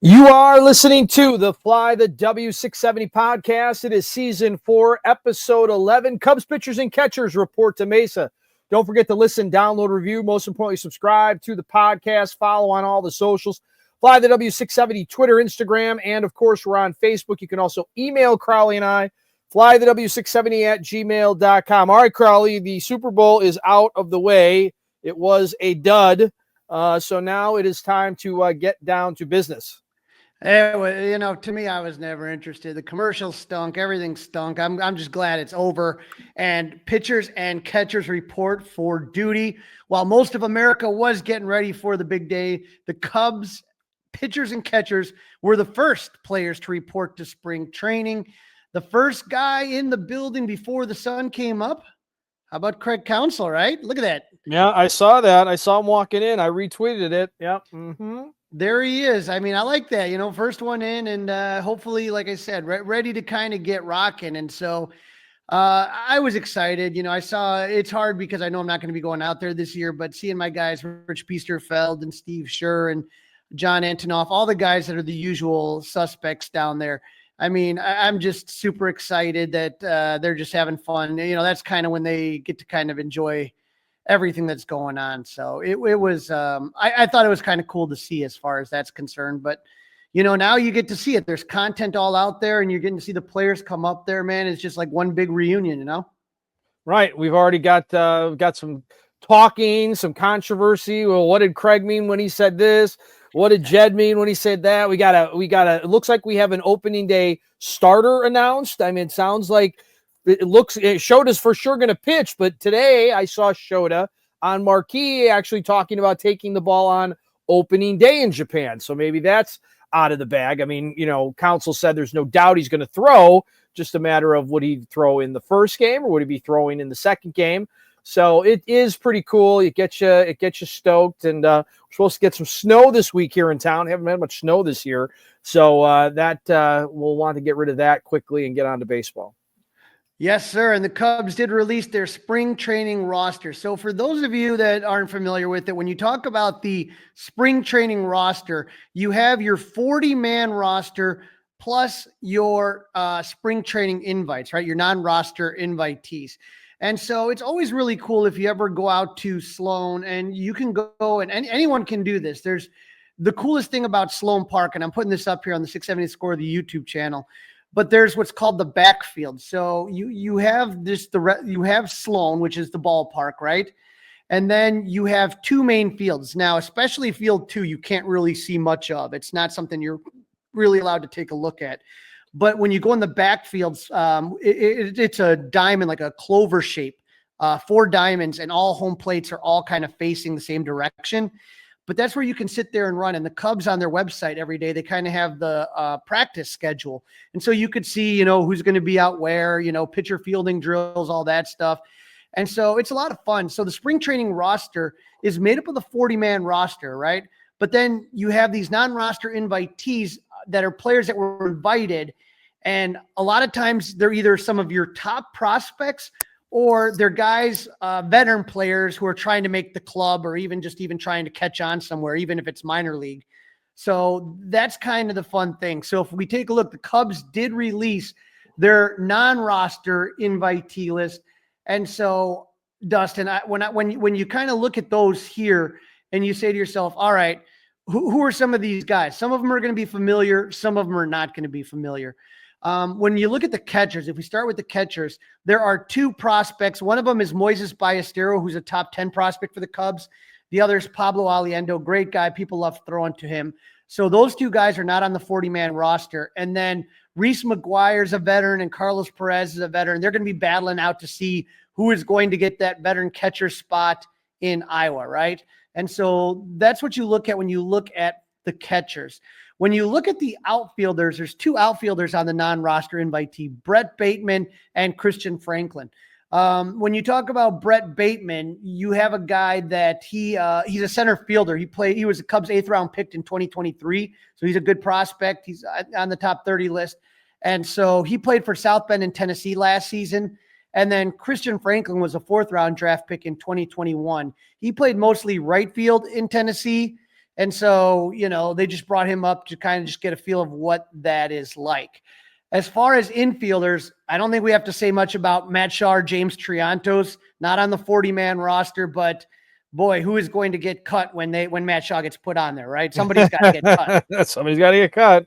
You are listening to the Fly the W670 podcast. It is season 4, episode 11. Cubs pitchers and catchers report to Mesa. Don't forget to listen, download, review. Most importantly, subscribe to the podcast. Follow on all the socials. Fly the W670, Twitter, Instagram, and of course, we're on Facebook. You can also email Crawly and I, flythew670 at gmail.com. All right, Crawly, the Super Bowl is out of the way. It was a dud. So now it is time to get down to business. To me, I was never interested. The commercials stunk. Everything stunk. I'm just glad it's over. And pitchers and catchers report for duty. While most of America was getting ready for the big day, the Cubs pitchers and catchers were the first players to report to spring training. The first guy in the building before the sun came up. How about Craig Counsell, right? Look at that. Yeah, I saw that. I saw him walking in. I retweeted it. Yeah. Mm-hmm. There he is. I mean, I like that, first one in and hopefully, like I said, ready to kind of get rocking. And so I was excited. I saw it's hard because I know I'm not going to be going out there this year, but seeing my guys, Rich Biesterfeld and Steve Scher and John Antonoff, all the guys that are the usual suspects down there. I mean, I'm just super excited that they're just having fun. That's kind of when they get to kind of enjoy everything that's going on. So it was, I thought it was kind of cool to see as far as that's concerned, but now you get to see it. There's content all out there and you're getting to see the players come up there, man. It's just like one big reunion, Right. We've already got some talking, some controversy. Well, what did Craig mean when he said this? What did Jed mean when he said that? We got it looks like we have an opening day starter announced. I mean, it sounds like Shota's for sure going to pitch, but today I saw Shota on Marquee actually talking about taking the ball on opening day in Japan. So maybe that's out of the bag. I mean, Counsell said there's no doubt he's going to throw, just a matter of would he throw in the first game or would he be throwing in the second game? So it is pretty cool. It gets you stoked, and we're supposed to get some snow this week here in town. Haven't had much snow this year, so we'll want to get rid of that quickly and get on to baseball. Yes, sir. And the Cubs did release their spring training roster. So for those of you that aren't familiar with it, when you talk about the spring training roster, you have your 40-man roster plus your spring training invites, right? Your non-roster invitees. And so it's always really cool if you ever go out to Sloan, and you can go and anyone can do this. There's the coolest thing about Sloan Park, and I'm putting this up here on the 670 Score, the YouTube channel. But there's what's called the backfield. So you have you have Sloan, which is the ballpark, right? And then you have two main fields. Now, especially field 2, you can't really see much of. It's not something you're really allowed to take a look at. But when you go in the backfields, it's a diamond, like a clover shape, 4 diamonds, and all home plates are all kind of facing the same direction. But that's where you can sit there and run. And the Cubs on their website every day, they kind of have the practice schedule. And so you could see, who's going to be out where, pitcher fielding drills, all that stuff. And so it's a lot of fun. So the spring training roster is made up of the 40-man roster, right? But then you have these non-roster invitees that are players that were invited. And a lot of times they're either some of your top prospects or they're guys, veteran players who are trying to make the club or even trying to catch on somewhere, even if it's minor league. So that's kind of the fun thing. So if we take a look, the Cubs did release their non-roster invitee list. And so, Dustin, when you kind of look at those here and you say to yourself, all right, who are some of these guys? Some of them are going to be familiar. Some of them are not going to be familiar. When you look at the catchers, if we start with the catchers, there are 2 prospects. One of them is Moises Ballesteros, who's a top 10 prospect for the Cubs. The other is Pablo Aliendo, great guy. People love throwing to him. So those 2 guys are not on the 40-man roster. And then Reese McGuire's a veteran and Carlos Perez is a veteran. They're going to be battling out to see who is going to get that veteran catcher spot in Iowa, right? And so that's what you look at when you look at the catchers. When you look at the outfielders, there's 2 outfielders on the non-roster invitee, Brett Bateman and Christian Franklin. When you talk about Brett Bateman, you have a guy that he's a center fielder. He was a Cubs 8th round pick in 2023. So he's a good prospect. He's on the top 30 list. And so he played for South Bend in Tennessee last season. And then Christian Franklin was a 4th round draft pick in 2021. He played mostly right field in Tennessee. And so, they just brought him up to kind of just get a feel of what that is like. As far as infielders, I don't think we have to say much about Matt Shaw or James Triantos, not on the 40-man roster, but boy, who is going to get cut when Matt Shaw gets put on there, right? Somebody's got to get cut. Somebody's got to get cut.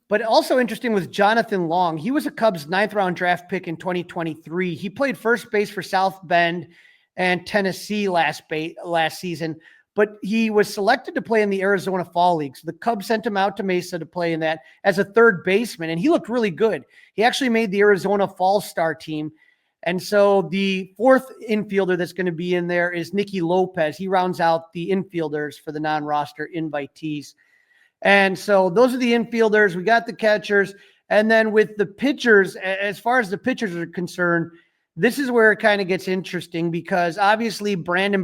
But also interesting was Jonathan Long. He was a Cubs 9th-round draft pick in 2023. He played first base for South Bend and Tennessee last season, but he was selected to play in the Arizona Fall League. So the Cubs sent him out to Mesa to play in that as a third baseman, and he looked really good. He actually made the Arizona Fall Star team. And so the fourth infielder that's going to be in there is Nicky Lopez. He rounds out the infielders for the non-roster invitees. And so those are the infielders. We got the catchers. And then with the pitchers, as far as the pitchers are concerned, this is where it kind of gets interesting because obviously Cade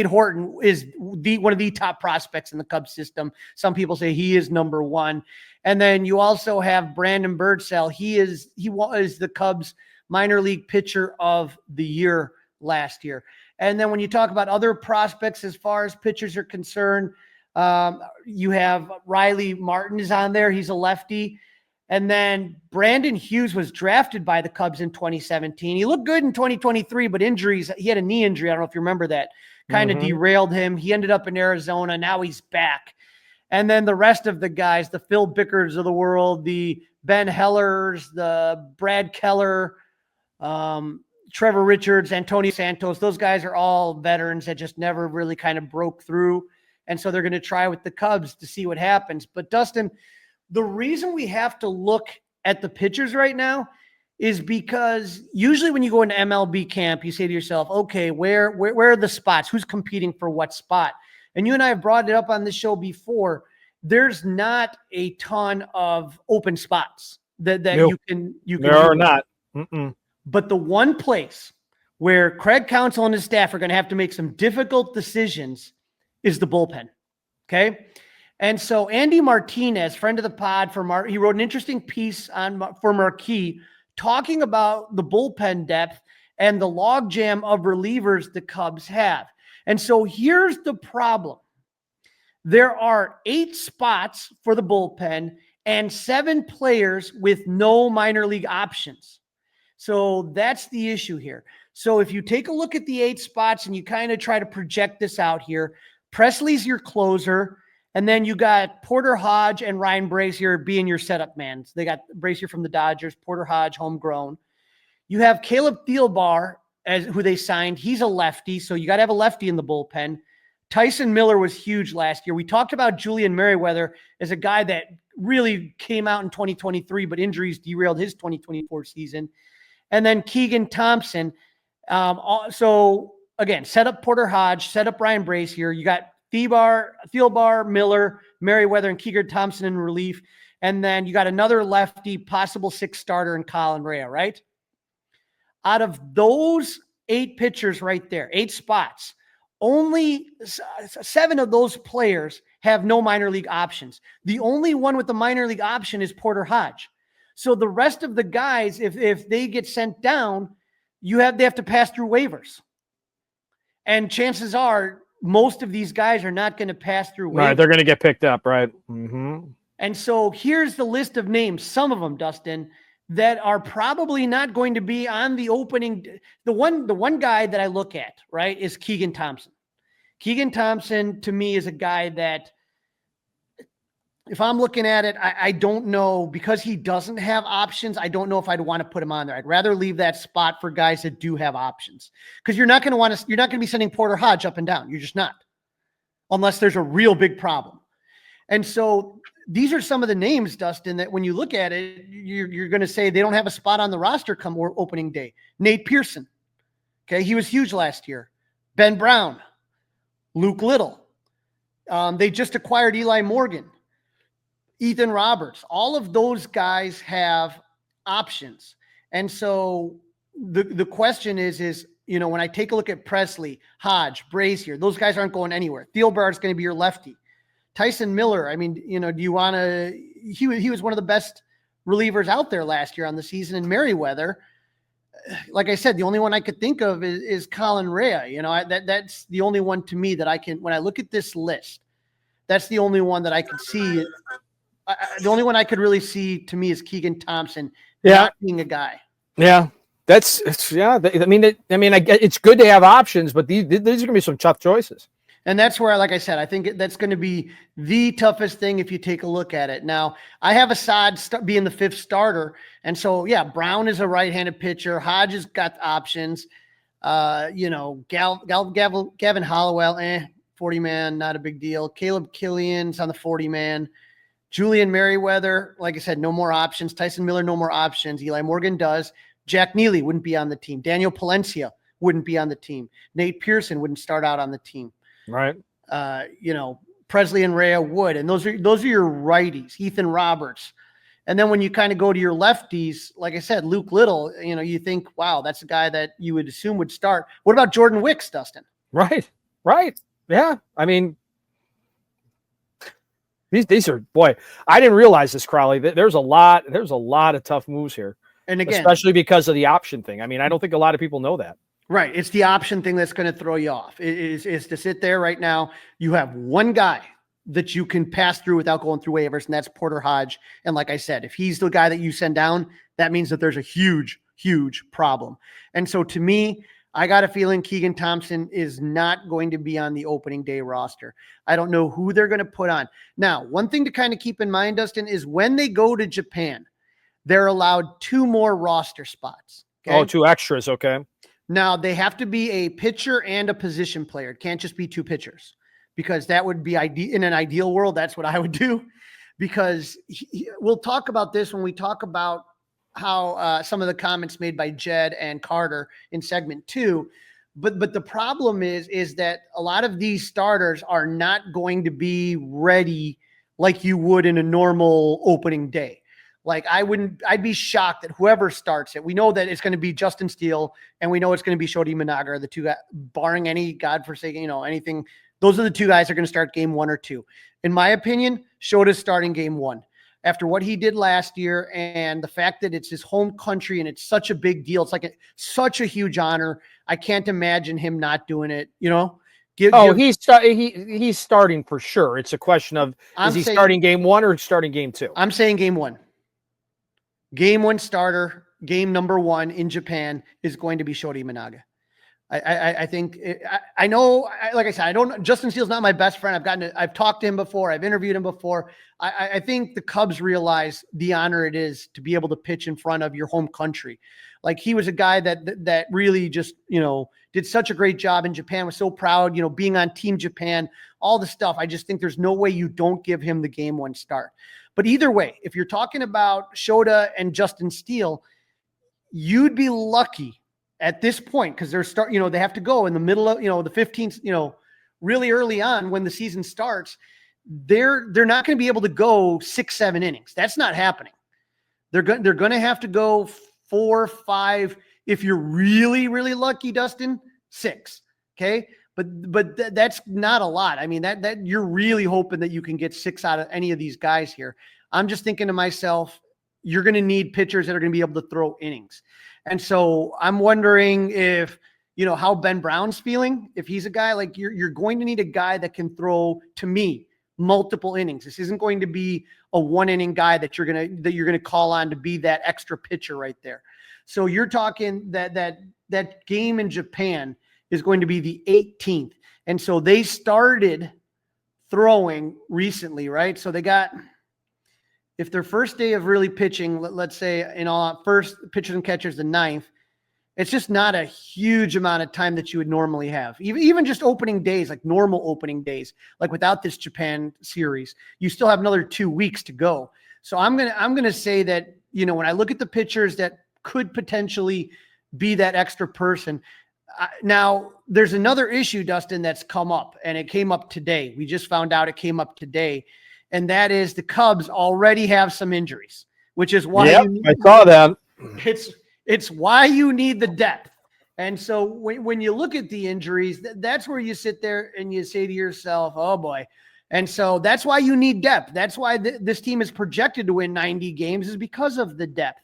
Horton is one of the top prospects in the Cubs system. Some people say he is number one. And then you also have Brandon Birdsell. He was the Cubs minor league pitcher of the year last year. And then when you talk about other prospects, as far as pitchers are concerned, you have Riley Martin is on there. He's a lefty. And then Brandon Hughes was drafted by the Cubs in 2017. He looked good in 2023, but injuries, he had a knee injury. I don't know if you remember that, kind of derailed him. He ended up in Arizona. Now he's back. And then the rest of the guys, the Phil Bickers of the world, the Ben Hellers, the Brad Keller, Trevor Richards, Antonio Santos, those guys are all veterans that just never really kind of broke through. And so they're going to try with the Cubs to see what happens. But Dustin, the reason we have to look at the pitchers right now is because usually when you go into MLB camp, you say to yourself, okay, where are the spots? Who's competing for what spot? And you and I have brought it up on this show before. There's not a ton of open spots that nope. you can. There are not. But the one place where Craig Counsell and his staff are going to have to make some difficult decisions is the bullpen. Okay. And so Andy Martinez, friend of the pod he wrote an interesting piece for Marquee talking about the bullpen depth and the logjam of relievers the Cubs have. And so here's the problem. There are 8 spots for the bullpen and 7 players with no minor league options. So that's the issue here. So if you take a look at the 8 spots and you kind of try to project this out here, Presley's your closer. And then you got Porter Hodge and Ryan Brazier being your setup man. So they got Brazier from the Dodgers, Porter Hodge, homegrown. You have Caleb Thielbar, who they signed. He's a lefty, so you got to have a lefty in the bullpen. Tyson Miller was huge last year. We talked about Julian Merriweather as a guy that really came out in 2023, but injuries derailed his 2024 season. And then Keegan Thompson. So, again, set up Porter Hodge, set up Ryan Brazier. You got Thielbar, Miller, Merriweather, and Keegan Thompson in relief. And then you got another lefty, possible 6th starter in Colin Rea, right? Out of those 8 pitchers right there, 8 spots, only 7 of those players have no minor league options. The only one with the minor league option is Porter Hodge. So the rest of the guys, if they get sent down, they have to pass through waivers. And chances are most of these guys are not going to pass through waivers. Right, they're going to get picked up, right? Mm-hmm. And so here's the list of names, some of them, Dustin, that are probably not going to be on the opening. The one guy that I look at, right, is Keegan Thompson. Keegan Thompson, to me, is a guy that, if I'm looking at it, I don't know, because he doesn't have options, I don't know if I'd want to put him on there. I'd rather leave that spot for guys that do have options, because you're not going to be sending Porter Hodge up and down. You're just not, unless there's a real big problem. And so these are some of the names, Dustin, that when you look at it, you're going to say they don't have a spot on the roster come opening day. Nate Pearson. Okay. He was huge last year. Ben Brown, Luke Little. They just acquired Eli Morgan, Ethan Roberts. All of those guys have options. And so the question is, when I take a look at Presley, Hodge, Brazier, those guys aren't going anywhere. Thielbar is going to be your lefty. Tyson Miller, I mean, do you want to – he was one of the best relievers out there last year on the season. And Merriweather, like I said, the only one I could think of is Colin Rea. You know, that's the only one to me that I can, when I look at this list, that's the only one that I could see. The only one I could really see to me is Keegan Thompson not being a guy. Yeah. It's good to have options, but these are going to be some tough choices. And that's where, like I said, I think that's going to be the toughest thing if you take a look at it. Now, I have Assad being the 5th starter. And so, yeah, Brown is a right-handed pitcher. Hodge has got options. Gavin Hollowell, 40-man, not a big deal. Caleb Killian's on the 40-man. Julian Merriweather, like I said, no more options. Tyson Miller, no more options. Eli Morgan does. Jack Neely wouldn't be on the team. Daniel Palencia wouldn't be on the team. Nate Pearson wouldn't start out on the team. Right. Presley and Rea would. And those are your righties, Ethan Roberts. And then when you kind of go to your lefties, like I said, Luke Little, you think, wow, that's a guy that you would assume would start. What about Jordan Wicks, Dustin? Right. Yeah. I mean, these are, boy, I didn't realize this, Crawly. There's a lot of tough moves here. And again, especially because of the option thing. I mean, I don't think a lot of people know that. Right. It's the option thing that's going to throw you off. Is to sit there right now. You have one guy that you can pass through without going through waivers, and that's Porter Hodge. And like I said, if he's the guy that you send down, that means that there's a huge, huge problem. And so to me, I got a feeling Keegan Thompson is not going to be on the opening day roster. I don't know who they're going to put on. Now, one thing to kind of keep in mind, Dustin, is when they go to Japan, they're allowed 2 more roster spots. Okay? Oh, 2 extras. Okay. Now, they have to be a pitcher and a position player. It can't just be 2 pitchers, because that would be in an ideal world. That's what I would do, because we'll talk about this when we talk about how some of the comments made by Jed and Carter in segment 2. But the problem is that a lot of these starters are not going to be ready like you would in a normal opening day. Like I'd be shocked that whoever starts it, we know that it's going to be Justin Steele and we know it's going to be Shodi Managa, the 2 guys, barring any godforsaken, anything. Those are the 2 guys that are going to start game 1 or 2. In my opinion, Shoda's starting game 1 after what he did last year. And the fact that it's his home country and it's such a big deal. It's like such a huge honor. I can't imagine him not doing it, He's starting for sure. It's a question of, is he starting game 1 or starting game 2? I'm saying game 1. Game 1 starter, game number 1 in Japan is going to be Shodi Managa. I think I know, like I said, Justin Steele's not my best friend. I've talked to him before. I've interviewed him before. I think the Cubs realize the honor it is to be able to pitch in front of your home country. Like he was a guy that really just, did such a great job in Japan, was so proud, being on Team Japan, all the stuff. I just think there's no way you don't give him the game 1 start. But either way, if you're talking about Shota and Justin Steele, you'd be lucky at this point, because they have to go in the middle of, the 15th, really early on when the season starts. They're not going to be able to go 6-7 innings. That's not happening. They're going to have to go 4, 5. If you're really, really lucky, Dustin, 6. Okay. But that's not a lot. I mean, that you're really hoping that you can get 6 out of any of these guys here. I'm just thinking to myself, you're going to need pitchers that are going to be able to throw innings. And so I'm wondering if, how Ben Brown's feeling, if he's a guy like you're going to need a guy that can throw, to me, multiple innings. This isn't going to be a 1-inning guy that you're going to call on to be that extra pitcher right there. So you're talking that game in Japan is going to be the 18th. And so they started throwing recently, right? So they got, if their first day of really pitching, let's say first pitchers and catchers, the 9th, it's just not a huge amount of time that you would normally have. Even just opening days, like normal opening days, like without this Japan series, you still have another 2 weeks to go. So I'm going to say that, when I look at the pitchers that could potentially be that extra person. Now, there's another issue, Dustin, that's come up, and it came up today. We just found out it came up today, and that is the Cubs already have some injuries, which is why I saw that. It's why you need the depth. And so when you look at the injuries, that's where you sit there and you say to yourself, oh boy. And so that's why you need depth. That's why this team is projected to win 90 games, is because of the depth.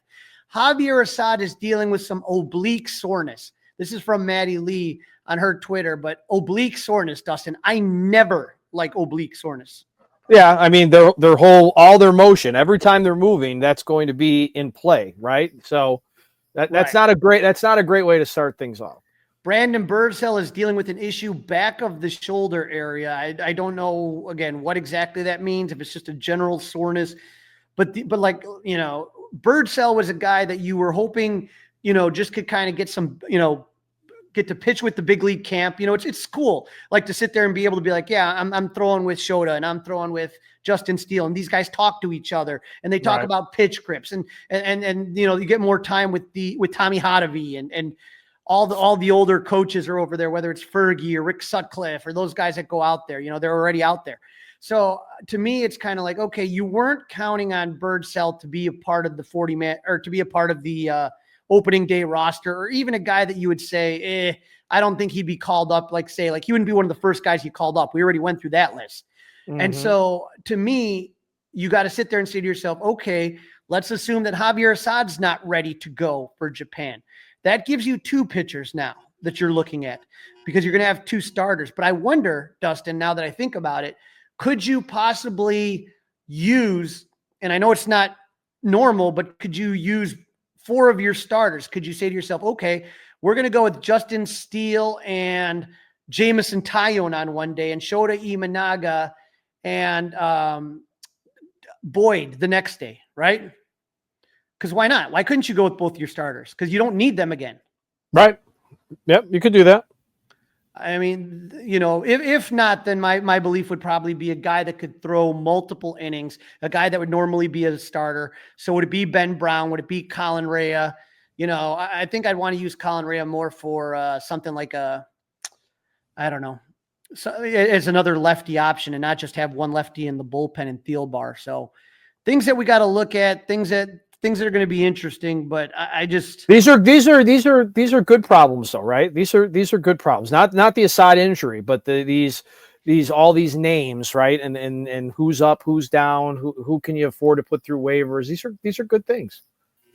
Javier Assad is dealing with some oblique soreness. This is from Maddie Lee on her Twitter, but oblique soreness, Dustin. I never like oblique soreness. Yeah, I mean all their motion, every time they're moving, that's going to be in play, right? So that's not a great way to start things off. Brandon Birdsell is dealing with an issue back of the shoulder area. I don't know, again, what exactly that means, if it's just a general soreness. But like, Birdsell was a guy that you were hoping, just could kind of get some, get to pitch with the big league camp. It's cool, like to sit there and be able to be like, yeah, I'm throwing with Shota and I'm throwing with Justin Steele, and these guys talk to each other and they talk about pitch grips and you get more time with Tommy Hotovy and all the older coaches are over there, whether it's Fergie or Rick Sutcliffe or those guys that go out there, they're already out there. So to me, it's kind of like, okay, you weren't counting on Birdsell to be a part of the 40-man or to be a part of the opening day roster, or even a guy that you would say, I don't think he'd be called up. Like he wouldn't be one of the first guys you called up. We already went through that list. Mm-hmm. And so to me, you got to sit there and say to yourself, okay, let's assume that Javier Assad's not ready to go for Japan. That gives you 2 pitchers now that you're looking at, because you're going to have 2 starters. But I wonder, Dustin, now that I think about it, could you possibly use, and I know it's not normal, but could you use 4 of your starters? Could you say to yourself, okay, we're going to go with Justin Steele and Jamison Tyone on one day and Shota Imanaga and Boyd the next day, right? Because why not? Why couldn't you go with both your starters? Because you don't need them again. Right. Yep, you could do that. I mean, if not, then my belief would probably be a guy that could throw multiple innings, a guy that would normally be a starter. So would it be Ben Brown? Would it be Colin Rea? I think I'd want to use Colin Rea more for something like I don't know. So it's another lefty option and not just have one lefty in the bullpen and Thielbar. So things that we got to look at, things that are going to be interesting, but I just these are good problems though, right? These are good problems. Not the Assad injury, but these all these names, right? And who's up, who's down, who can you afford to put through waivers? These are good things.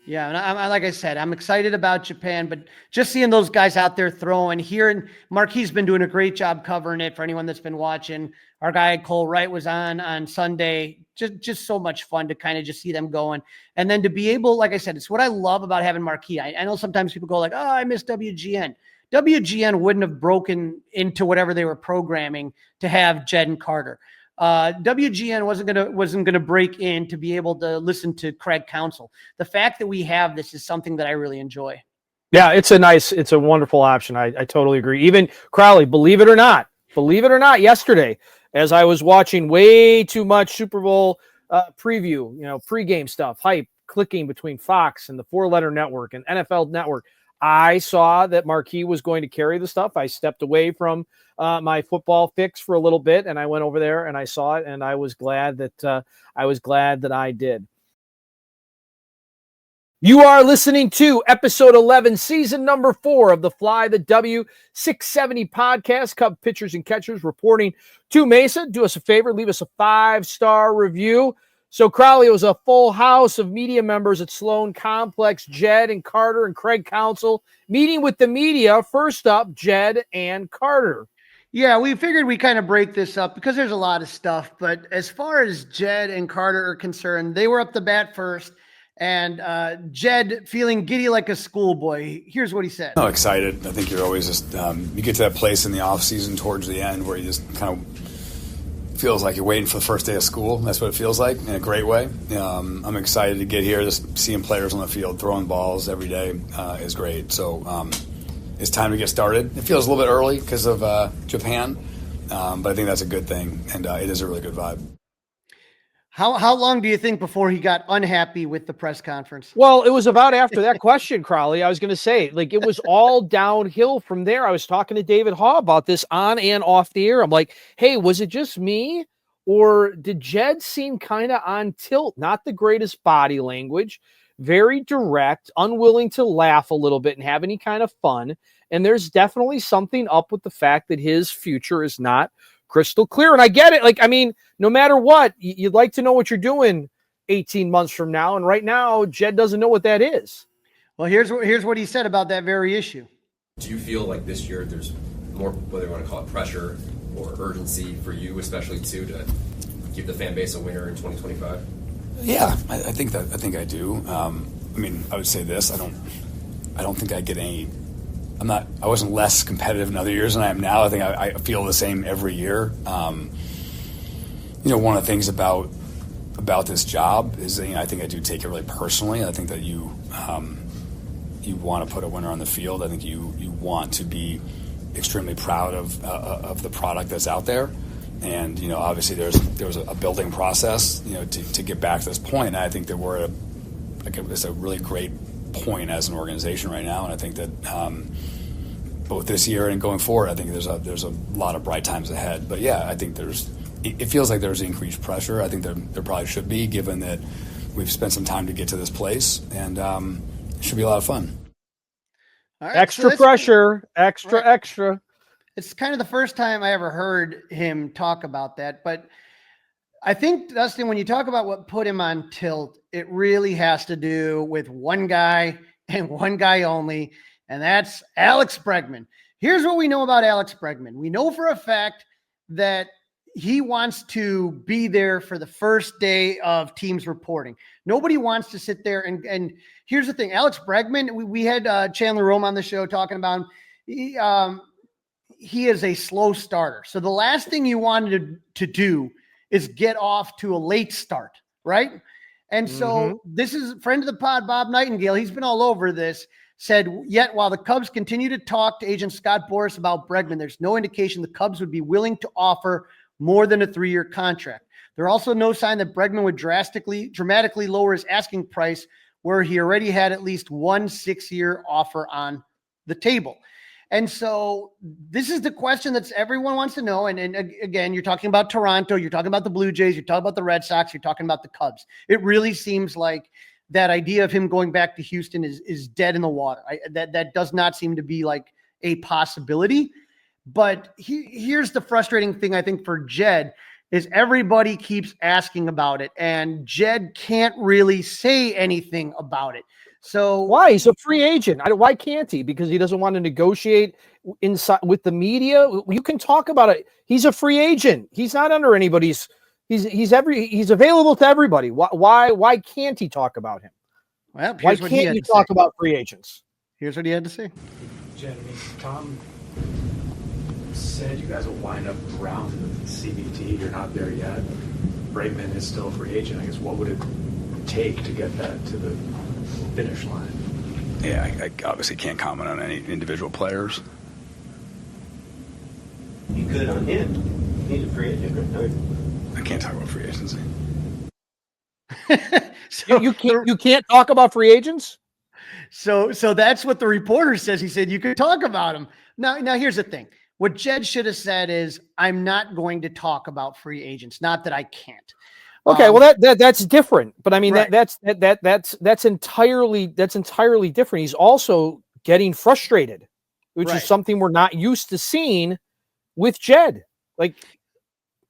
Yeah, and I like I said, I'm excited about Japan, but just seeing those guys out there throwing, hearing Marquis been doing a great job covering it for anyone that's been watching. Our guy Cole Wright was on Sunday. Just so much fun to kind of just see them going. And then to be able, like I said, it's what I love about having Marquis. I know sometimes people go like, oh, I miss WGN. WGN wouldn't have broken into whatever they were programming to have Jed and Carter. WGN wasn't gonna break in to be able to listen to Craig Counsell. The fact that we have this is something that I really enjoy. Yeah, it's a wonderful option. I totally agree. Even Crawly, believe it or not, yesterday, as I was watching way too much Super Bowl preview, pregame stuff, hype, clicking between Fox and the 4-letter network and NFL Network, I saw that Marquis was going to carry the stuff. I stepped away from my football fix for a little bit, and I went over there and I saw it, and I was glad that I did. You are listening to episode 11, season number 4 of the Fly the W 670 podcast. Cub pitchers and catchers reporting to Mesa. Do us a favor, leave us a 5-star review. So Crawly, it was a full house of media members at Sloan Complex. Jed and Carter and Craig Counsell meeting with the media. First up, Jed and Carter. Yeah, we figured we kind of break this up because there's a lot of stuff. But as far as Jed and Carter are concerned, they were up the bat first. And Jed, feeling giddy like a schoolboy, here's what he said. Oh, excited. I think you're always just, you get to that place in the off season towards the end where you just kind of feels like you're waiting for the first day of school. That's what it feels like in a great way. I'm excited to get here. Just seeing players on the field, throwing balls every day is great. So it's time to get started. It feels a little bit early because of Japan, but I think that's a good thing, and it is a really good vibe. How long do you think before he got unhappy with the press conference? Well, it was about after that question, Crawly. I was going to say, like, it was all downhill from there. I was talking to David Haw about this on and off the air. I'm like, hey, was it just me? Or did Jed seem kind of on tilt? Not the greatest body language, very direct, unwilling to laugh a little bit and have any kind of fun. And there's definitely something up with the fact that his future is not crystal clear. And I get it. Like, I mean, no matter what, you'd like to know what you're doing 18 months from now. And right now, Jed doesn't know what that is. Well, here's what he said about that very issue. Do you feel like this year there's more, whether you want to call it pressure or urgency for you, especially too, to give the fan base a winner in 2025? Yeah, I think I do. I mean, I would say this: I don't think I get any. I wasn't less competitive in other years than I am now. I think I feel the same every year. One of the things about this job is that, I think I do take it really personally. I think that you want to put a winner on the field. I think you want to be extremely proud of the product that's out there. And, obviously there was a building process, to get back to this point. And I think that we're at it's a really great point as an organization right now. And I think that both this year and going forward, I think there's a lot of bright times ahead. But yeah, I think it feels like there's increased pressure. I think there probably should be, given that we've spent some time to get to this place, and it should be a lot of fun. All right, extra pressure, extra. It's kind of the first time I ever heard him talk about that. But I think, Dustin, when you talk about what put him on tilt, it really has to do with one guy and one guy only, and that's Alex Bregman. Here's what we know about Alex Bregman. We know for a fact that he wants to be there for the first day of teams reporting. Nobody wants to sit there and here's the thing. Alex Bregman, we had Chandler Rome on the show talking about him. He is a slow starter. So the last thing you wanted to do is get off to a late start, right? And so this is a friend of the pod, Bob Nightingale. He's been all over this. Said, yet while the Cubs continue to talk to agent Scott Boras about Bregman, there's no indication the Cubs would be willing to offer more than a 3-year contract. There are also no sign that Bregman would dramatically lower his asking price, where he already had at least one 6-year offer on the table. And so this is the question that everyone wants to know. And again, you're talking about Toronto, you're talking about the Blue Jays, you're talking about the Red Sox, you're talking about the Cubs. It really seems like that idea of him going back to Houston is dead in the water. That does not seem to be like a possibility. But here's the frustrating thing, I think, for Jed, is everybody keeps asking about it, and Jed can't really say anything about it. So why? He's a free agent. Why can't he? Because he doesn't want to negotiate inside with the media. You can talk about it. He's a free agent. He's not under anybody's. He's available to everybody. Why can't he talk about him? Well, why can't you talk about free agents? Here's what he had to say. Jed, Tom said you guys will wind up around the CBT. You're not there yet. Bregman is still a free agent. I guess what would it take to get that to the finish line? Yeah, I obviously can't comment on any individual players. You could on him. He's a free agent, right? I can't talk about free agency. So you can't talk about free agents? So that's what the reporter says. He said you could talk about him. Now here's the thing. What Jed should have said is, I'm not going to talk about free agents. Not that I can't. Okay, well that's different. But I mean right. that's entirely different. He's also getting frustrated, which right. is something we're not used to seeing with Jed. Like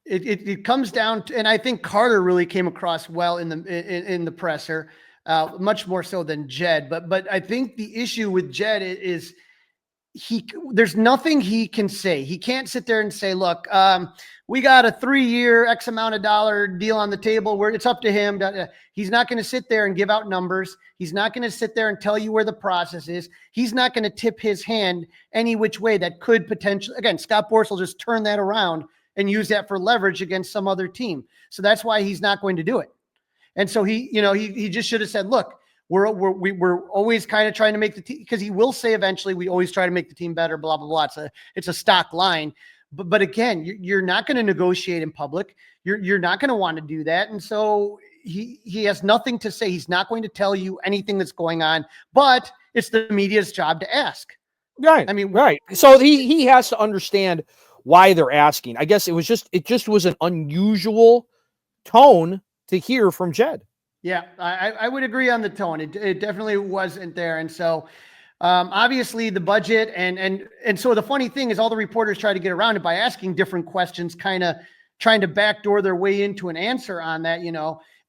it comes down to, and I think Carter really came across well in the presser, much more so than Jed. But I think the issue with Jed is there's nothing he can say. He can't sit there and say, look, we got a 3-year X amount of dollar deal on the table where it's up to him. He's not going to sit there and give out numbers. He's not going to sit there and tell you where the process is. He's not going to tip his hand any which way that could potentially, again, Scott Boras will just turn that around and use that for leverage against some other team. So that's why he's not going to do it. And so he just should have said, look, we're always kind of trying to make the team, because he will say eventually we always try to make the team better, blah, blah, blah. It's a stock line. But again, you're not going to negotiate in public. You're not going to want to do that. And so he has nothing to say. He's not going to tell you anything that's going on, but it's the media's job to ask. Right. I mean, right. So he has to understand why they're asking. I guess it just was an unusual tone to hear from Jed. Yeah, I would agree on the tone. It definitely wasn't there. And so obviously the budget and so the funny thing is all the reporters try to get around it by asking different questions, kind of trying to backdoor their way into an answer on that,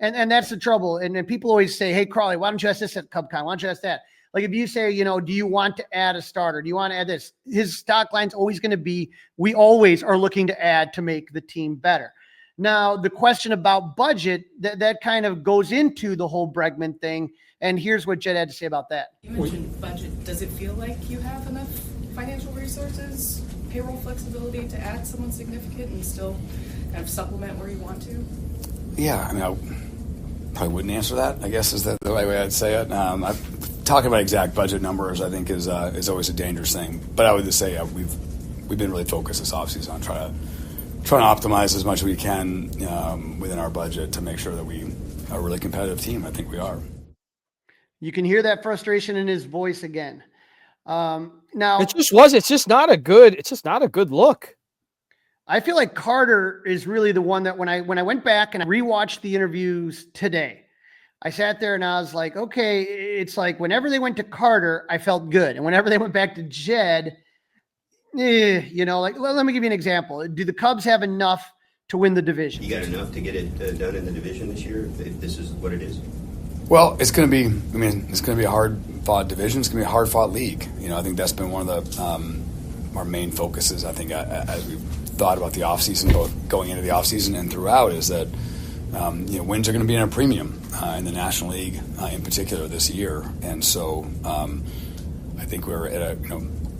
And that's the trouble. And then people always say, hey, Crawly, why don't you ask this at CubCon? Why don't you ask that? Like if you say, do you want to add a starter? Do you want to add this? His stock line's always going to be, we always are looking to add to make the team better. Now, the question about budget, that kind of goes into the whole Bregman thing. And here's what Jed had to say about that. You mentioned budget. Does it feel like you have enough financial resources, payroll flexibility to add someone significant and still kind of supplement where you want to? Yeah, I mean, I probably wouldn't answer that, I guess, is the way I'd say it. Talking about exact budget numbers, I think, is always a dangerous thing. But I would just say we've been really focused this offseason on trying to optimize as much as we can within our budget to make sure that we are a really competitive team. I think we are. You can hear that frustration in his voice again. Now it's just not a good look. I feel like Carter is really the one that when I went back and I rewatched the interviews today, I sat there and I was like, okay, it's like whenever they went to Carter, I felt good. And whenever they went back to Jed, like, let me give you an example. Do the Cubs have enough to win the division? You got enough to get it done in the division this year, if this is what it is? Well, it's going to be a hard-fought division. It's going to be a hard-fought league. I think that's been one of the our main focuses, I think, as we've thought about the offseason, both going into the offseason and throughout, is that wins are going to be in a premium in the National League in particular this year. And so I think we're at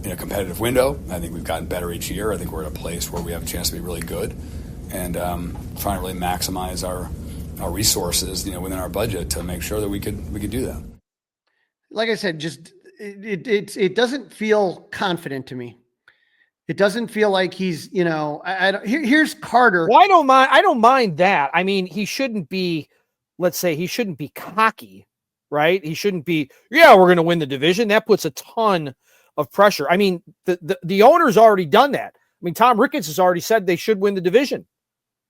in a competitive window. I think we've gotten better each year. I think we're at a place where we have a chance to be really good and trying to really maximize our resources, within our budget to make sure that we could do that. Like I said, just it doesn't feel confident to me. It doesn't feel like he's, here's Carter. Well, I don't mind that. I mean, he shouldn't be, let's say he shouldn't be cocky, right? He shouldn't be, we're going to win the division. That puts a ton of pressure. I mean, the owner's already done that. I mean, Tom Ricketts has already said they should win the division,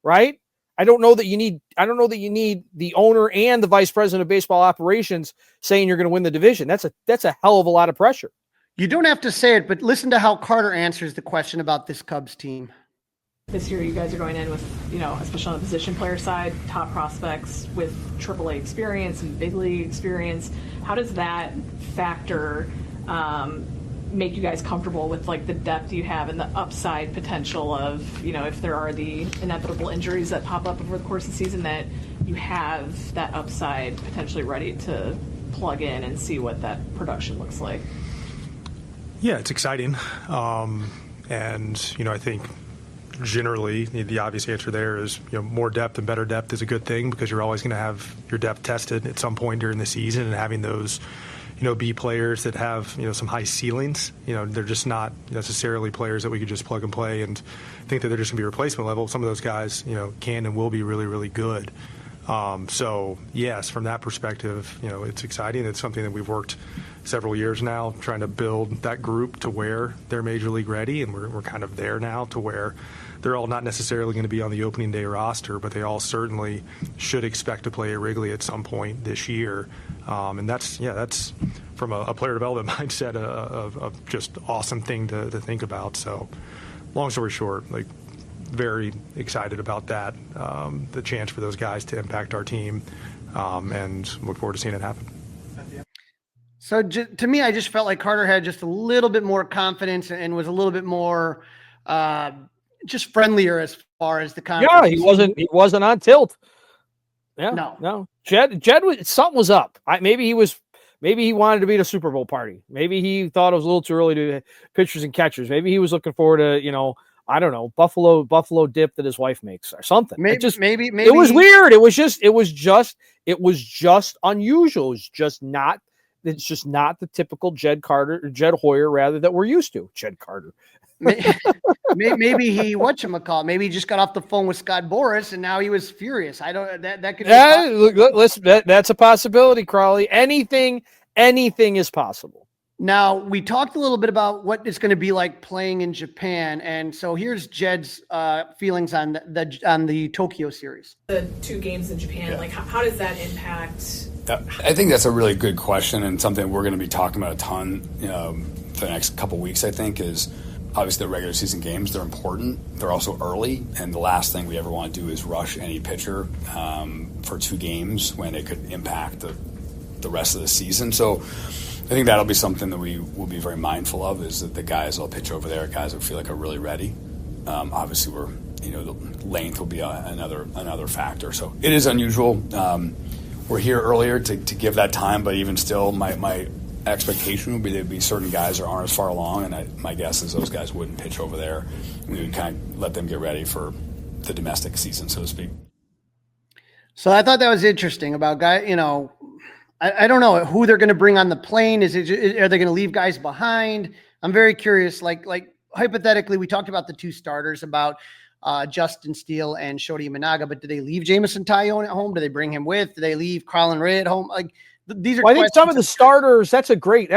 right? I don't know that you need the owner and the vice president of baseball operations saying you're going to win the division. That's a hell of a lot of pressure. You don't have to say it, but listen to how Carter answers the question about this Cubs team. This year, you guys are going in with, especially on the position player side, top prospects with AAA experience and big league experience. How does that factor make you guys comfortable with like the depth you have and the upside potential of, if there are the inevitable injuries that pop up over the course of the season, that you have that upside potentially ready to plug in and see what that production looks like? Yeah, it's exciting. And, I think generally the obvious answer there is, more depth and better depth is a good thing because you're always going to have your depth tested at some point during the season, and having those, B players that have, some high ceilings, they're just not necessarily players that we could just plug and play and think that they're just going to be replacement level. Some of those guys, can and will be really, really good. So yes, from that perspective, it's exciting. It's something that we've worked several years now, trying to build that group to where they're major league ready, and we're kind of there now to where they're all not necessarily going to be on the opening day roster, but they all certainly should expect to play at Wrigley at some point this year. And that's from a player development mindset, of just awesome thing to think about. So long story short, very excited about that, the chance for those guys to impact our team, and look forward to seeing it happen. So to me, I just felt like Carter had just a little bit more confidence and was a little bit more just friendlier as far as the conference. Yeah, he wasn't on tilt. Yeah, no. Jed was, something was up. Maybe he wanted to be at a Super Bowl party. Maybe he thought it was a little too early to pitchers and catchers. Maybe he was looking forward to, I don't know, buffalo dip that his wife makes or something. Maybe it was weird. It was just unusual. It's just not the typical Jed Hoyer rather that we're used to. Jed Carter. Maybe he maybe he just got off the phone with Scott Boras and now he was furious. I don't that could be that's a possibility, Crawly. Anything is possible. Now, we talked a little bit about what it's going to be like playing in Japan, and so here's Jed's feelings on the Tokyo series. The 2 games in Japan, how does that impact? I think that's a really good question, and something we're going to be talking about a ton for the next couple weeks. I think is obviously the regular season games, they're important. They're also early, and the last thing we ever want to do is rush any pitcher for 2 games when it could impact the rest of the season. So I think that'll be something that we will be very mindful of, is that the guys will pitch over there, guys that feel like are really ready. Obviously, the length will be another factor. So it is unusual. We're here earlier to give that time, but even still, my expectation would be there'd be certain guys that aren't as far along, and my guess is those guys wouldn't pitch over there. We would kind of let them get ready for the domestic season, so to speak. So I thought that was interesting about guys. I don't know who they're going to bring on the plane. Are they going to leave guys behind? I'm very curious. Like hypothetically, we talked about the 2 starters, about Justin Steele and Shota Imanaga, but do they leave Jameson Taillon at home? Do they bring him with? Do they leave Crawly and Dustin at home? Like these are. Well, I think some of the starters. That's a great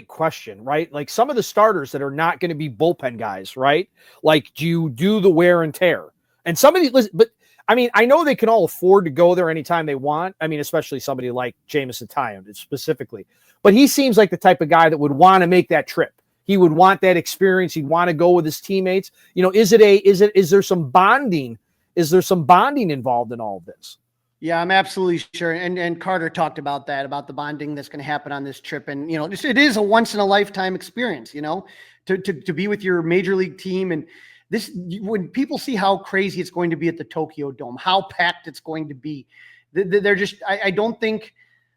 question, right? Like some of the starters that are not going to be bullpen guys, right? Like, do you do the wear and tear? And some of these, but I mean, I know they can all afford to go there anytime they want. I mean, especially somebody like Jameson Taillon specifically, but he seems like the type of guy that would want to make that trip. He would want that experience. He'd want to go with his teammates. Is there some bonding? Is there some bonding involved in all of this? Yeah, I'm absolutely sure. And Carter talked about that, about the bonding that's going to happen on this trip. And, it is a once in a lifetime experience, to be with your major league team. And this, when people see how crazy it's going to be at the Tokyo Dome, how packed it's going to be, they're just, I don't think,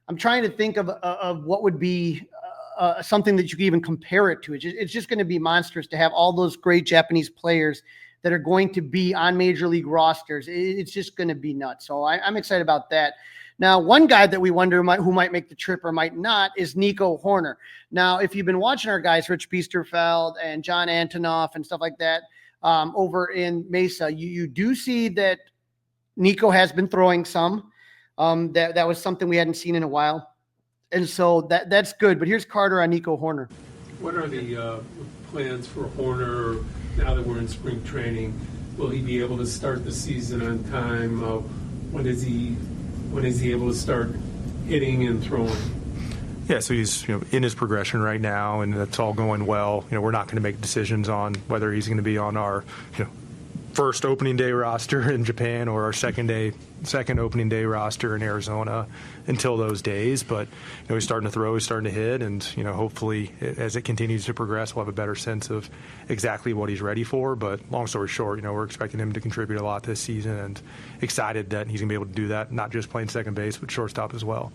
I'm trying to think of what would be something that you could even compare it to. It's just going to be monstrous to have all those great Japanese players that are going to be on major league rosters. It's just going to be nuts. So I'm excited about that. Now, one guy that we wonder who might make the trip or might not is Nico Hoerner. Now, if you've been watching our guys, Rich Biesterfeld and John Antonoff and stuff like that, over in Mesa, you do see that Nico has been throwing some. That was something we hadn't seen in a while. And so that's good. But here's Carter on Nico Hoerner. What are the plans for Hoerner now that we're in spring training? Will he be able to start the season on time? When is he able to start hitting and throwing? Yeah, so he's in his progression right now, and that's all going well. We're not going to make decisions on whether he's going to be on our first opening day roster in Japan or our second opening day roster in Arizona until those days. But he's starting to throw, he's starting to hit, and hopefully as it continues to progress, we'll have a better sense of exactly what he's ready for. But long story short, we're expecting him to contribute a lot this season, and excited that he's going to be able to do that, not just playing second base, but shortstop as well.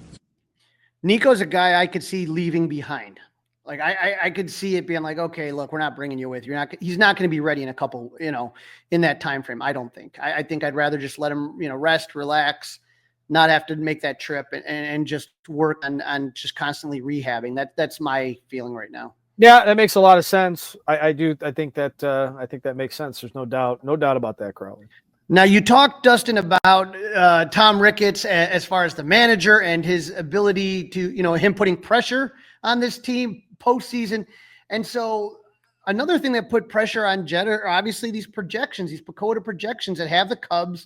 Nico's a guy I could see leaving behind. Like I could see it being like, okay, look, we're not bringing you with. He's not going to be ready in a couple, in that time frame. I don't think. I think I'd rather just let him, rest, relax, not have to make that trip and just work on just constantly rehabbing. That's my feeling right now. Yeah, that makes a lot of sense. I do. I think that makes sense. There's no doubt about that, Crawly. Now, you talked, Dustin, about Tom Ricketts as far as the manager and his ability to, him putting pressure on this team postseason. And so another thing that put pressure on Jed are obviously these projections, these PECOTA projections that have the Cubs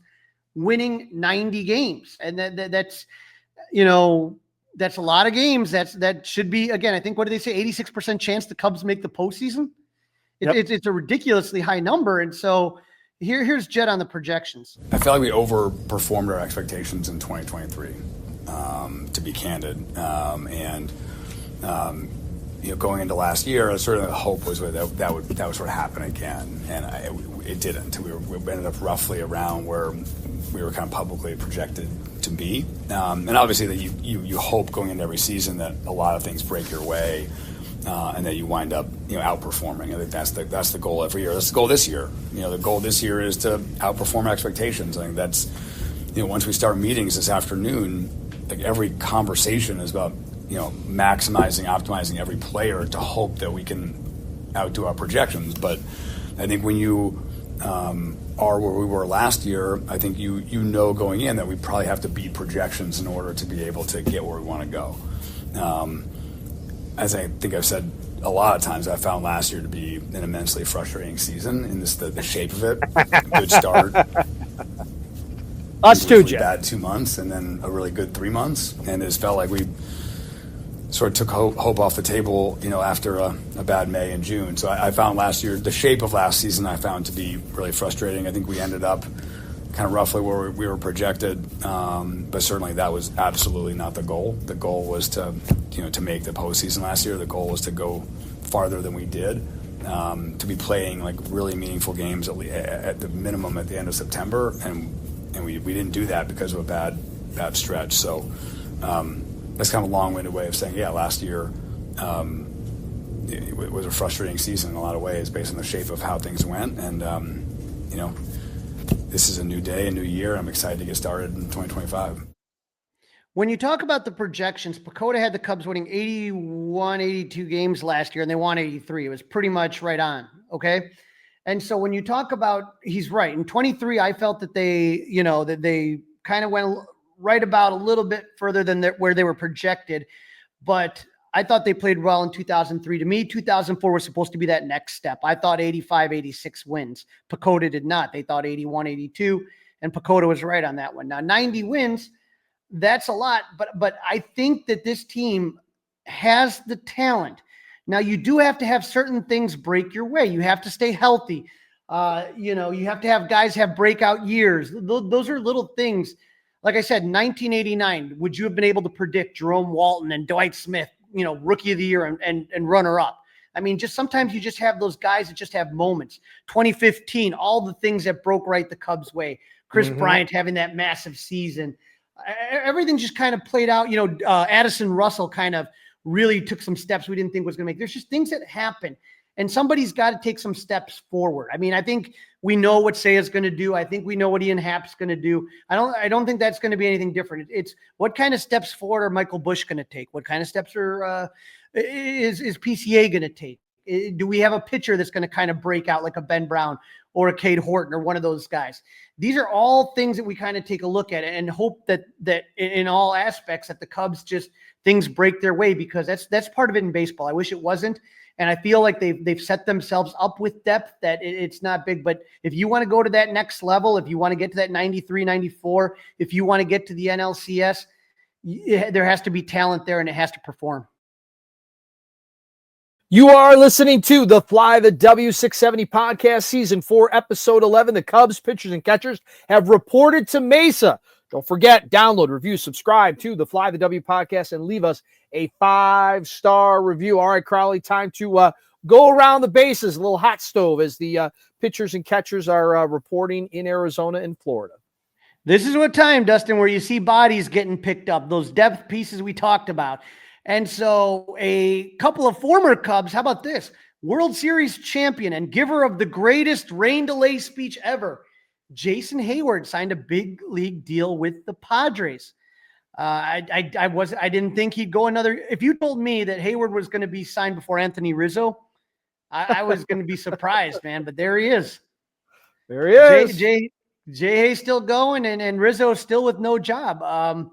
winning 90 games. And that's a lot of games. That should be, again, I think, what do they say? 86% chance the Cubs make the postseason. It's a ridiculously high number. And so here's Jed on the projections. I feel like we overperformed our expectations in 2023, to be candid. Going into last year, sort of the hope was that would sort of happen again, and it didn't. We ended up roughly around where we were kind of publicly projected to be, and obviously that you hope going into every season that a lot of things break your way, and that you wind up outperforming. I think that's the goal every year. That's the goal this year. The goal this year is to outperform expectations. I think that's once we start meetings this afternoon, like every conversation is about maximizing, optimizing every player to hope that we can outdo our projections. But I think when you are where we were last year, I think you going in that we probably have to beat projections in order to be able to get where we want to go. As I think I've said a lot of times, I found last year to be an immensely frustrating season in the shape of it. Good start. Us too, really Jed. Bad 2 months and then a really good 3 months, and it just felt like we sort of took hope off the table, after a bad May and June. So I found last year, the shape of last season, I found to be really frustrating. I think we ended up kind of roughly where we were projected, but certainly that was absolutely not the goal. The goal was to make the postseason last year. The goal was to go farther than we did, to be playing like really meaningful games at the minimum at the end of September, and we didn't do that because of a bad stretch. So that's kind of a long-winded way of saying, last year it was a frustrating season in a lot of ways based on the shape of how things went, and this is a new day, a new year. I'm excited to get started in 2025. When you talk about the projections, Pacoda had the Cubs winning 81, 82 games last year, and they won 83. It was pretty much right on, okay? And so when you talk about, he's right. In 23, I felt that they kind of went right about a little bit further than where they were projected, but I thought they played well in 2003. To me, 2004 was supposed to be that next step. I thought 85, 86 wins. Pacoda did not. They thought 81, 82, and Pacoda was right on that one. Now, 90 wins, that's a lot, but I think that this team has the talent. Now, you do have to have certain things break your way. You have to stay healthy. You have to have guys have breakout years. Those are little things. Like I said, 1989, would you have been able to predict Jerome Walton and Dwight Smith, rookie of the year and runner up? I mean, just sometimes you just have those guys that just have moments. 2015, all the things that broke right the Cubs' way. Chris Bryant having that massive season. Everything just kind of played out. Addison Russell kind of really took some steps we didn't think was going to make. There's just things that happen, and somebody's got to take some steps forward. I mean, I think we know what Seiya's going to do. I think we know what Ian Happ's going to do. I don't think that's going to be anything different. It's what kind of steps forward are Michael Busch going to take? What kind of steps is PCA going to take? Do we have a pitcher that's going to kind of break out like a Ben Brown or a Cade Horton or one of those guys? These are all things that we kind of take a look at and hope that in all aspects that the Cubs just things break their way, because that's part of it in baseball. I wish it wasn't. And I feel like they've set themselves up with depth that it's not big. But if you want to go to that next level, if you want to get to that 93, 94, if you want to get to the NLCS, there has to be talent there and it has to perform. You are listening to the Fly the W670 podcast, season 4, episode 11. The Cubs pitchers and catchers have reported to Mesa. Don't forget, download, review, subscribe to the Fly the W podcast, and leave us a 5-star review. All right, Crawly, time to go around the bases, a little hot stove as the pitchers and catchers are reporting in Arizona and Florida. This is what time, Dustin, where you see bodies getting picked up, those depth pieces we talked about. And so a couple of former Cubs, how about this? World Series champion and giver of the greatest rain delay speech ever, Jason Heyward, signed a big league deal with the Padres. I didn't think he'd go another. If you told me that Heyward was going to be signed before Anthony Rizzo, I was going to be surprised, man. But there he is. There he is. Jay Hay's still going, and Rizzo still with no job.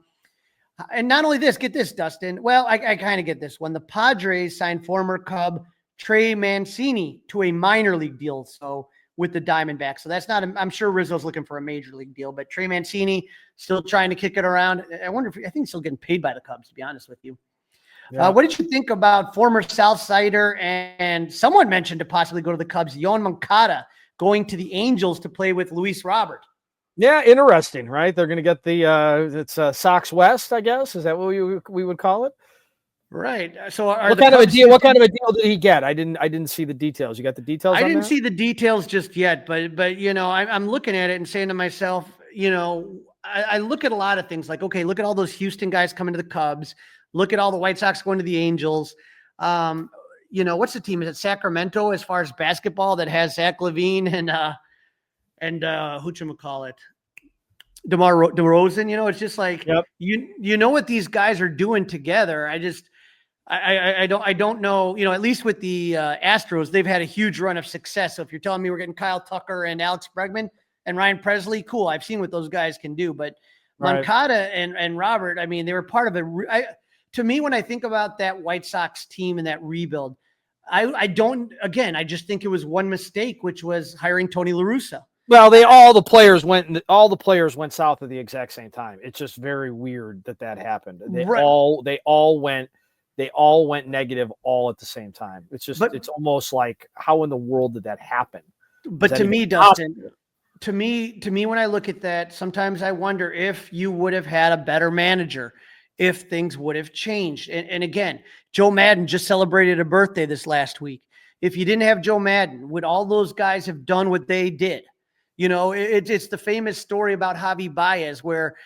And not only this, get this, Dustin. Well, I kind of get this one. The Padres signed former Cub Trey Mancini to a minor league deal. So with the Diamondbacks. So that's not, I'm sure Rizzo's looking for a major league deal, but Trey Mancini still trying to kick it around. I wonder I think he's still getting paid by the Cubs, to be honest with you. Yeah. What did you think about former Southsider and someone mentioned to possibly go to the Cubs, Yoan Moncada, going to the Angels to play with Luis Robert? Yeah, interesting, right? They're going to get the Sox West, I guess. Is that what we would call it? Right. So what kind of a deal? What kind of a deal did he get? I didn't see the details. You got the details? I didn't see the details just yet, but I'm looking at it and saying to myself, I look at a lot of things like, okay, look at all those Houston guys coming to the Cubs. Look at all the White Sox going to the Angels. What's the team? Is it Sacramento as far as basketball that has Zach LaVine and whatchamacallit? DeMar DeRozan? It's just like, yep. You know what these guys are doing together. I don't know, at least with the Astros, they've had a huge run of success. So if you're telling me we're getting Kyle Tucker and Alex Bregman and Ryan Presley, cool. I've seen what those guys can do, but Moncada and Robert, I mean, they were part of to me, when I think about that White Sox team and that rebuild, I just think it was one mistake, which was hiring Tony La Russa. Well, all the players went south at the exact same time. It's just very weird that happened. They all went they all went negative all at the same time. It's just, it's almost like, how in the world did that happen? But to me, Dustin, to me, when I look at that, sometimes I wonder if you would have had a better manager, if things would have changed. And again, Joe Madden just celebrated a birthday this last week. If you didn't have Joe Madden, would all those guys have done what they did? You know, it's the famous story about Javi Baez where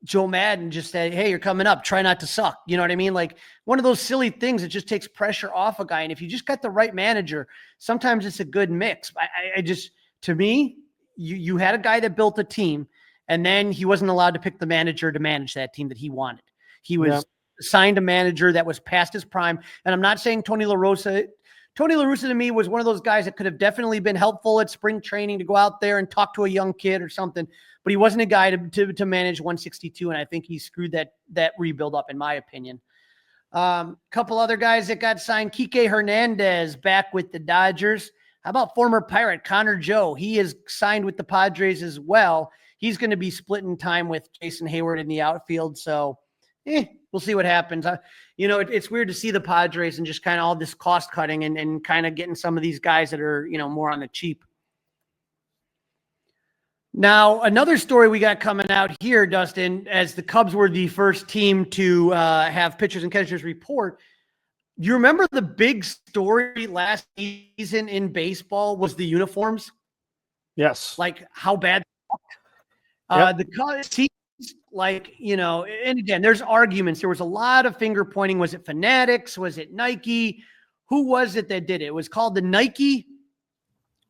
Joe Madden just said, hey, you're coming up, try not to suck. You know what I mean? Like one of those silly things that just takes pressure off a guy. And if you just got the right manager, sometimes it's a good mix. I just, to me, you had a guy that built a team, and then he wasn't allowed to pick the manager to manage that team that he wanted. He was assigned a manager that was past his prime. And I'm not saying Tony La Russa to me was one of those guys that could have definitely been helpful at spring training to go out there and talk to a young kid or something, but he wasn't a guy to manage 162. And I think he screwed that rebuild up, in my opinion. Couple other guys that got signed: Kike Hernandez back with the Dodgers. How about former Pirate Connor Joe? He is signed with the Padres as well. He's going to be splitting time with Jason Heyward in the outfield. So we'll see what happens. It's weird to see the Padres and just kind of all this cost cutting and kind of getting some of these guys that are, more on the cheap. Now, another story we got coming out here, Dustin, as the Cubs were the first team to have pitchers and catchers report. You remember the big story last season in baseball was the uniforms? Yes. Like how bad the Cubs teams, and again, there's arguments. There was a lot of finger pointing. Was it Fanatics? Was it Nike? Who was it that did it? It was called the Nike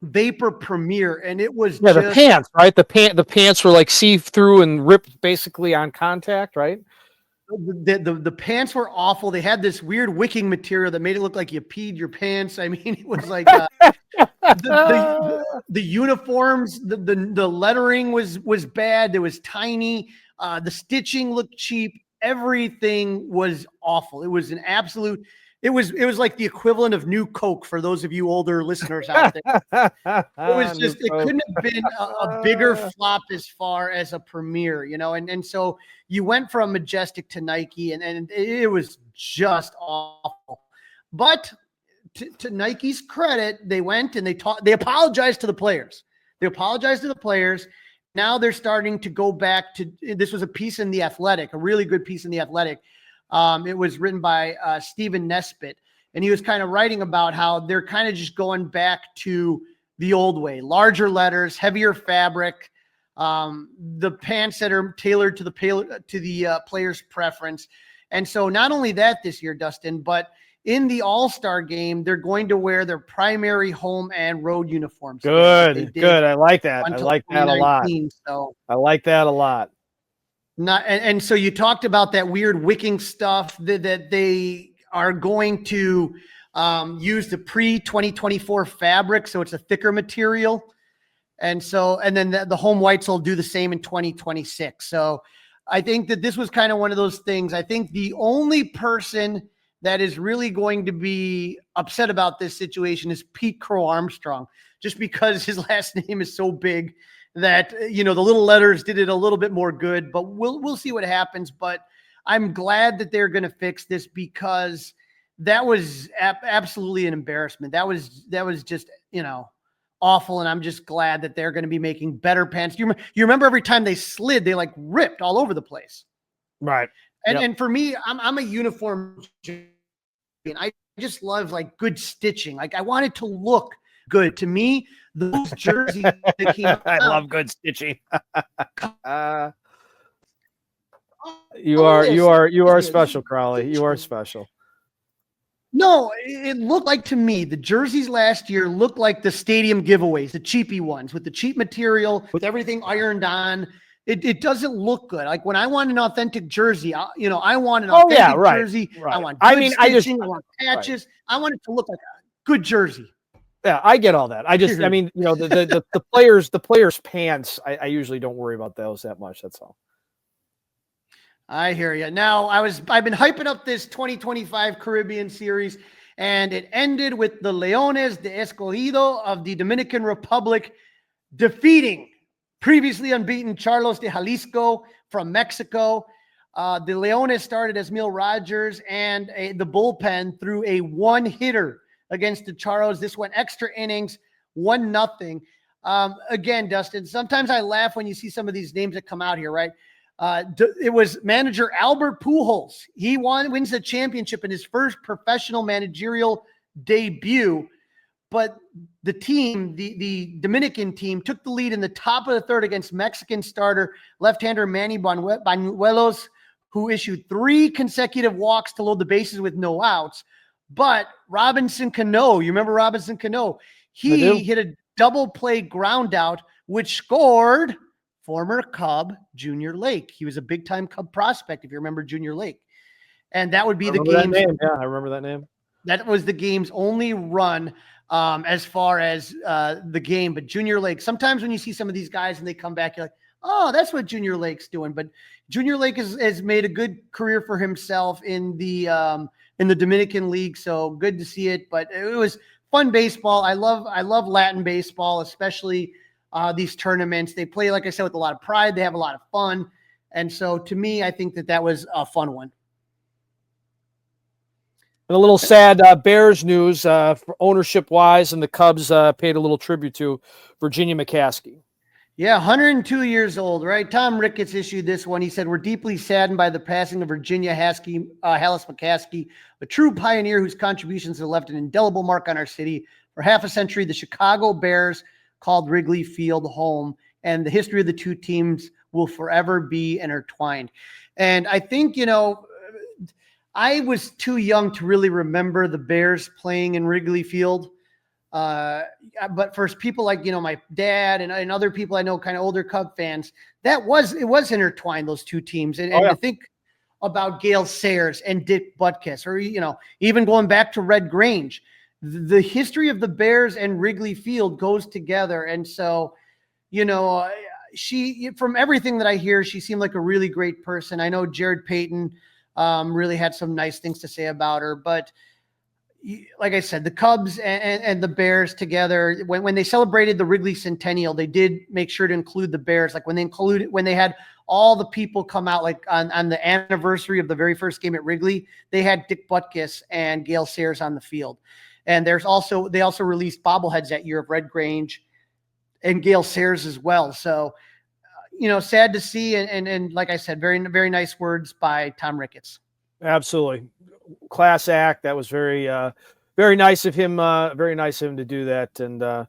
Vapor Premier, and it was the pants, right? The pants were like see-through and ripped basically on contact, right? The pants were awful. They had this weird wicking material that made it look like you peed your pants. I mean, it was like the uniforms, the lettering was bad. It was tiny. The stitching looked cheap. Everything was awful. It was an absolute. It was like the equivalent of New Coke for those of you older listeners out there. It was just, it couldn't have been a bigger flop as far as a Premier, and so you went from Majestic to Nike, and it was just awful. But to Nike's credit, they went and they apologized to the players. Now they're starting to go back to, this was a piece in The Athletic, a really good piece in The Athletic. It was written by Stephen Nesbitt, and he was kind of writing about how they're kind of just going back to the old way: larger letters, heavier fabric, the pants that are tailored to the player's preference. And so not only that this year, Dustin, but in the All-Star game, they're going to wear their primary home and road uniforms. Good. I like that. I like that a lot. So I like that a lot. And so you talked about that weird wicking stuff that they are going to use the pre-2024 fabric. So it's a thicker material. And then the home whites will do the same in 2026. So I think that this was kind of one of those things. I think the only person that is really going to be upset about this situation is Pete Crow Armstrong, just because his last name is so big that, the little letters did it a little bit more good, but we'll see what happens. But I'm glad that they're going to fix this, because that was absolutely an embarrassment. That was just, awful. And I'm just glad that they're going to be making better pants. You remember every time they slid, they like ripped all over the place. Right. And for me, I'm a uniform champion. I just love like good stitching. Like I want it to look good. To me, those jerseys that came out, I love good stitching. You are special, Crawly. You are special. No, it looked like, to me, the jerseys last year looked like the stadium giveaways, the cheapy ones with the cheap material, with everything ironed on. It doesn't look good. Like when I want an authentic jersey, I want an authentic jersey. Right. I want good stitching, I want patches. Right. I want it to look like a good jersey. Yeah, I get all that. The players' pants, I usually don't worry about those that much. That's all. I hear you. Now, I've been hyping up this 2025 Caribbean series, and it ended with the Leones de Escogido of the Dominican Republic defeating previously unbeaten Charlos de Jalisco from Mexico. The Leones started as Emil Rogers, and the bullpen threw a one-hitter against the Charros. This went extra innings, 1-0. Again, Dustin, sometimes I laugh when you see some of these names that come out here, right? It was manager Albert Pujols. He wins the championship in his first professional managerial debut. But the team, the Dominican team, took the lead in the top of the third against Mexican starter left-hander Manny Banuelos, who issued 3 consecutive walks to load the bases with no outs. But Robinson Cano, you remember Robinson Cano? He hit a double play ground out, which scored former Cub Junior Lake. He was a big-time Cub prospect, if you remember Junior Lake. And that would be the game's name. Yeah, I remember that name. That was the game's only run as far as the game. But Junior Lake, sometimes when you see some of these guys and they come back, you're like, oh, that's what Junior Lake's doing. But Junior Lake has made a good career for himself in the Dominican League. So good to see it. But it was fun baseball. I love Latin baseball, especially these tournaments. They play, like I said, with a lot of pride. They have a lot of fun. And so to me, I think that was a fun one. And a little sad Bears news for ownership-wise, and the Cubs paid a little tribute to Virginia McCaskey. Yeah, 102 years old, right? Tom Ricketts issued this one. He said, "We're deeply saddened by the passing of Virginia Hallis McCaskey, a true pioneer whose contributions have left an indelible mark on our city. For half a century, the Chicago Bears called Wrigley Field home, and the history of the two teams will forever be intertwined." And I think, I was too young to really remember the Bears playing in Wrigley Field. But for people like, my dad and other people I know, kind of older Cub fans, it was intertwined, those two teams. And to think about Gale Sayers and Dick Butkus, or, even going back to Red Grange, the history of the Bears and Wrigley Field goes together. And so, she, from everything that I hear, she seemed like a really great person. I know Jared Payton really had some nice things to say about her, but like I said, the Cubs and the Bears together, when they celebrated the Wrigley Centennial, they did make sure to include the Bears. Like when they had all the people come out, like on the anniversary of the very first game at Wrigley, they had Dick Butkus and Gale Sayers on the field. And they also released bobbleheads that year of Red Grange and Gale Sayers as well. So, sad to see. And like I said, very, very nice words by Tom Ricketts. Absolutely. Class act. That was very, very nice of him. Very nice of him to do that. And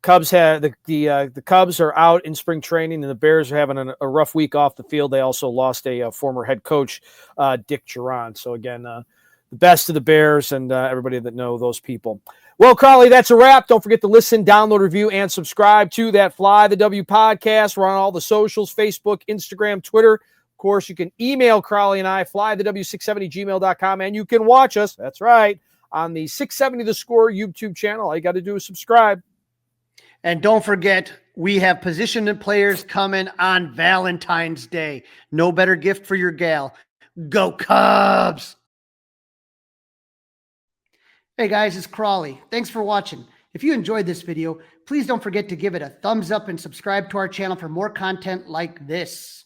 Cubs had the Cubs are out in spring training, and the Bears are having a rough week off the field. They also lost a former head coach, Dick Geron. So again, the best of the Bears and everybody that know those people. Well, Crawly, that's a wrap. Don't forget to listen, download, review, and subscribe to that Fly the W podcast. We're on all the socials, Facebook, Instagram, Twitter. Of course, you can email Crawly and I, flythew670gmail.com, and you can watch us, that's right, on the 670 The Score YouTube channel. All you got to do is subscribe. And don't forget, we have positioned players coming on Valentine's Day. No better gift for your gal. Go Cubs! Hey guys, it's Crawly. Thanks for watching. If you enjoyed this video, please don't forget to give it a thumbs up and subscribe to our channel for more content like this.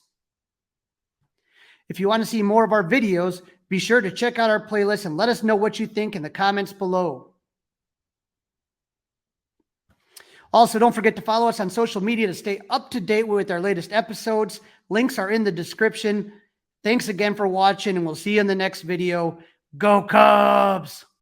If you want to see more of our videos, be sure to check out our playlist and let us know what you think in the comments below. Also, don't forget to follow us on social media to stay up to date with our latest episodes. Links are in the description. Thanks again for watching, and we'll see you in the next video. Go Cubs!